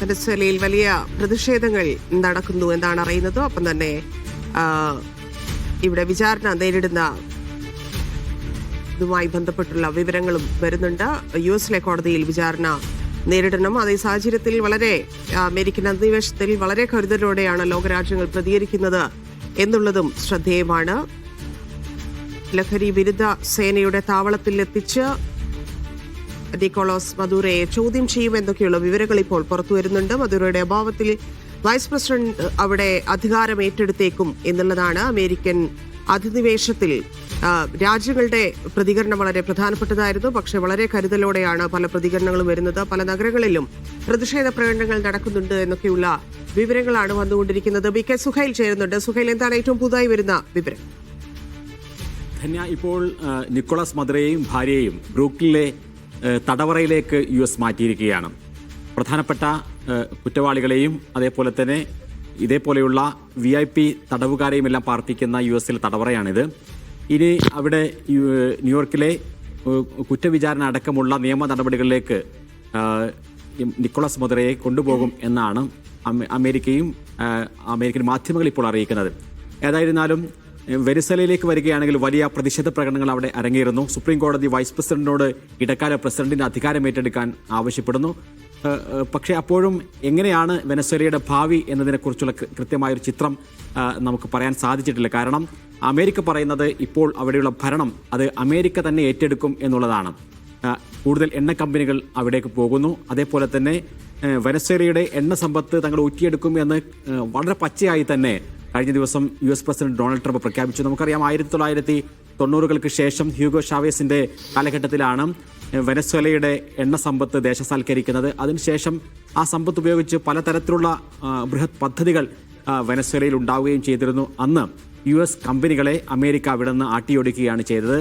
വെനസ്വേലയിൽ വലിയ പ്രതിഷേധങ്ങൾ നടക്കുന്നു എന്നാണ് അറിയുന്നത്. ഒപ്പം തന്നെ ഇവിടെ വിചാരണ നേരിടുന്ന ഇതുമായി ബന്ധപ്പെട്ടുള്ള വിവരങ്ങളും വരുന്നുണ്ട്. യുഎസിലെ കോടതിയിൽ വിചാരണ നേരിടണം. അതേ സാഹചര്യത്തിൽ വളരെ അമേരിക്കൻ അധിനിവേശത്തിൽ വളരെ കരുതലോടെയാണ് ലോകരാജ്യങ്ങൾ പ്രതികരിക്കുന്നത് എന്നുള്ളതും ശ്രദ്ധേയമാണ്. ലഹരി വിരുദ്ധ സേനയുടെ താവളത്തിൽ എത്തിച്ച് നിക്കോളാസ് മദുറോയെ ചോദ്യം ചെയ്യുമെന്നൊക്കെയുള്ള വിവരങ്ങൾ ഇപ്പോൾ പുറത്തുവരുന്നുണ്ട്. മദുറോയുടെ അഭാവത്തിൽ വൈസ് പ്രസിഡന്റ് അവിടെ അധികാരം ഏറ്റെടുത്തേക്കും എന്നുള്ളതാണ്. അമേരിക്കൻ അധിനിവേശത്തിൽ രാജ്യങ്ങളുടെ പ്രതികരണം വളരെ പ്രധാനപ്പെട്ടതായിരുന്നു. പക്ഷേ വളരെ കരുതലോടെയാണ് പല പ്രതികരണങ്ങളും വരുന്നത്. പല നഗരങ്ങളിലും പ്രതിഷേധ പ്രകടനങ്ങൾ നടക്കുന്നുണ്ട് എന്നൊക്കെയുള്ള വിവരങ്ങളാണ് വന്നുകൊണ്ടിരിക്കുന്നത്. ബി കെ സുഹൈൽ ചേരുന്നുണ്ട്. സുഹൈൽ, എന്താണ് ഏറ്റവും പുതുതായി വരുന്ന വിവരം? ധന്യ, ഇപ്പോൾ നിക്കോളാസ് മദുറോയെയും ഭാര്യയെയും ബ്രൂക്ലിനിലെ തടവറയിലേക്ക് US മാറ്റിയിരിക്കുകയാണ്. പ്രധാനപ്പെട്ട കുറ്റവാളികളെയും അതേപോലെ തന്നെ ഇതേപോലെയുള്ള VIP തടവുകാരെയും എല്ലാം പാർപ്പിക്കുന്ന US തടവറയാണിത്. ഇനി അവിടെ ന്യൂയോർക്കിലെ കുറ്റവിചാരണ അടക്കമുള്ള നിയമ നടപടികളിലേക്ക് നിക്കോളാസ് മദുറോയെ കൊണ്ടുപോകും എന്നാണ് അമേരിക്കൻ മാധ്യമങ്ങൾ ഇപ്പോൾ അറിയിക്കുന്നത്. ഏതായിരുന്നാലും വെനസ്വേലയിലേക്ക് വരികയാണെങ്കിൽ വലിയ പ്രതിഷേധ പ്രകടനങ്ങൾ അവിടെ അരങ്ങേറുന്നു. സുപ്രീം കോടതി വൈസ് പ്രസിഡന്റിനോട് ഇടക്കാല പ്രസിഡന്റിന്റെ അധികാരം ഏറ്റെടുക്കാൻ ആവശ്യപ്പെടുന്നു. പക്ഷേ അപ്പോഴും എങ്ങനെയാണ് വെനസ്വേലയുടെ ഭാവി എന്നതിനെക്കുറിച്ചുള്ള കൃത്യമായൊരു ചിത്രം നമുക്ക് പറയാൻ സാധിച്ചിട്ടില്ല. കാരണം അമേരിക്ക പറയുന്നത് ഇപ്പോൾ അവിടെയുള്ള ഭരണം അത് അമേരിക്ക തന്നെ ഏറ്റെടുക്കും എന്നുള്ളതാണ്. കൂടുതൽ എണ്ണ കമ്പനികൾ അവിടേക്ക് പോകുന്നു. അതേപോലെ തന്നെ വെനസ്വേലയുടെ എണ്ണ സമ്പത്ത് തങ്ങൾ ഊറ്റിയെടുക്കും എന്ന് വളരെ പച്ചയായി തന്നെ കഴിഞ്ഞ ദിവസം US പ്രസിഡന്റ് ഡൊണാൾഡ് ട്രംപ് പ്രഖ്യാപിച്ചു. നമുക്കറിയാം 1990-കൾക്ക് ശേഷം ഹ്യൂഗോ ഷാവേസിന്റെ കാലഘട്ടത്തിലാണ് വെനസ്വേലയുടെ എണ്ണ സമ്പത്ത് ദേശസാൽക്കരിക്കുന്നത്. അതിനുശേഷം ആ സമ്പത്ത് ഉപയോഗിച്ച് പലതരത്തിലുള്ള ബൃഹത് പദ്ധതികൾ വെനസ്വേലയിൽ ഉണ്ടാവുകയും ചെയ്തിരുന്നു. അന്ന് US കമ്പനികളെ അമേരിക്ക അവിടെ നിന്ന് ആട്ടിയോടിക്കുകയാണ് ചെയ്തത്.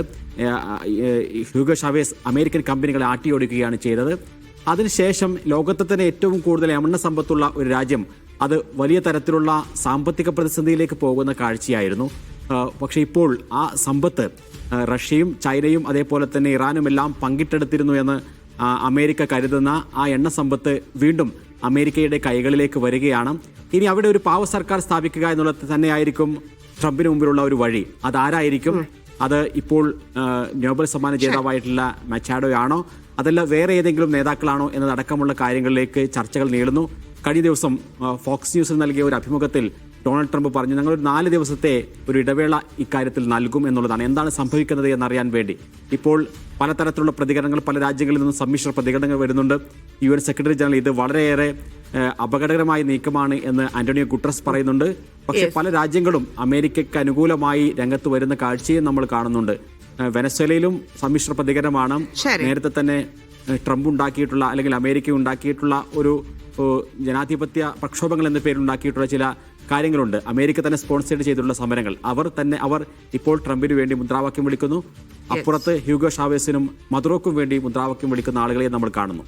ഹ്യൂഗോ ഷാവേസ് അമേരിക്കൻ കമ്പനികളെ ആട്ടിയോടിക്കുകയാണ് ചെയ്തത്. അതിനുശേഷം ലോകത്തെ തന്നെ ഏറ്റവും കൂടുതൽ എണ്ണ സമ്പത്തുള്ള ഒരു രാജ്യം അത് വലിയ തരത്തിലുള്ള സാമ്പത്തിക പ്രതിസന്ധിയിലേക്ക് പോകുന്ന കാഴ്ചയായിരുന്നു. പക്ഷേ ഇപ്പോൾ ആ സമ്പത്ത് റഷ്യയും ചൈനയും അതേപോലെ തന്നെ ഇറാനും എല്ലാം പങ്കിട്ടെടുത്തിരുന്നു എന്ന് അമേരിക്ക കരുതുന്ന ആ എണ്ണ സമ്പത്ത് വീണ്ടും അമേരിക്കയുടെ കൈകളിലേക്ക് വരികയാണ്. ഇനി അവിടെ ഒരു പാവ സർക്കാർ സ്ഥാപിക്കുക എന്നുള്ളത് തന്നെയായിരിക്കും ട്രംപിന് മുമ്പിലുള്ള ഒരു വഴി. അതാരായിരിക്കും? അത് ഇപ്പോൾ നോബൽ സമ്മാന ജേതാവായിട്ടുള്ള മച്ചാഡോയാണോ അതല്ല വേറെ ഏതെങ്കിലും നേതാക്കളാണോ എന്നതടക്കമുള്ള കാര്യങ്ങളിലേക്ക് ചർച്ചകൾ നീളുന്നു. കഴിഞ്ഞ ദിവസം ഫോക്സ് ന്യൂസിൽ നൽകിയ ഒരു അഭിമുഖത്തിൽ ഡൊണാൾഡ് ട്രംപ് പറഞ്ഞു, ഞങ്ങളൊരു 4 ദിവസത്തെ ഒരു ഇടവേള ഇക്കാര്യത്തിൽ നൽകും എന്നുള്ളതാണ്. എന്താണ് സംഭവിക്കുന്നത് എന്നറിയാൻ വേണ്ടി ഇപ്പോൾ പലതരത്തിലുള്ള പ്രതികരണങ്ങൾ പല രാജ്യങ്ങളിൽ നിന്നും സമ്മിശ്ര പ്രതികരണങ്ങൾ വരുന്നുണ്ട്. UN സെക്രട്ടറി ജനറൽ ഇത് വളരെയേറെ അപകടകരമായ നീക്കമാണ് എന്ന് ആന്റോണിയോ ഗുട്ടറസ് പറയുന്നുണ്ട്. പക്ഷേ പല രാജ്യങ്ങളും അമേരിക്കയ്ക്ക് അനുകൂലമായി രംഗത്ത് വരുന്ന കാഴ്ചയും നമ്മൾ കാണുന്നുണ്ട്. വെനസ്വേലയിലും സമ്മിശ്ര പ്രതികരണമാണ്. നേരത്തെ തന്നെ ട്രംപ് ഉണ്ടാക്കിയിട്ടുള്ള അല്ലെങ്കിൽ അമേരിക്ക ഉണ്ടാക്കിയിട്ടുള്ള ഒരു ജനാധിപത്യ പ്രക്ഷോഭങ്ങൾ എന്ന പേരുണ്ടാക്കിയിട്ടുള്ള ചില കാര്യങ്ങളുണ്ട്. അമേരിക്ക തന്നെ സ്പോൺസർ ചെയ്തിട്ടുള്ള സമരങ്ങൾ അവർ ഇപ്പോൾ ട്രംപിന് വേണ്ടി മുദ്രാവാക്യം വിളിക്കുന്നു. അപ്പുറത്ത് ഹ്യൂഗോ ഷാവേസിനും മദുറോക്കും വേണ്ടി മുദ്രാവാക്യം വിളിക്കുന്ന ആളുകളെ നമ്മൾ കാണുന്നു.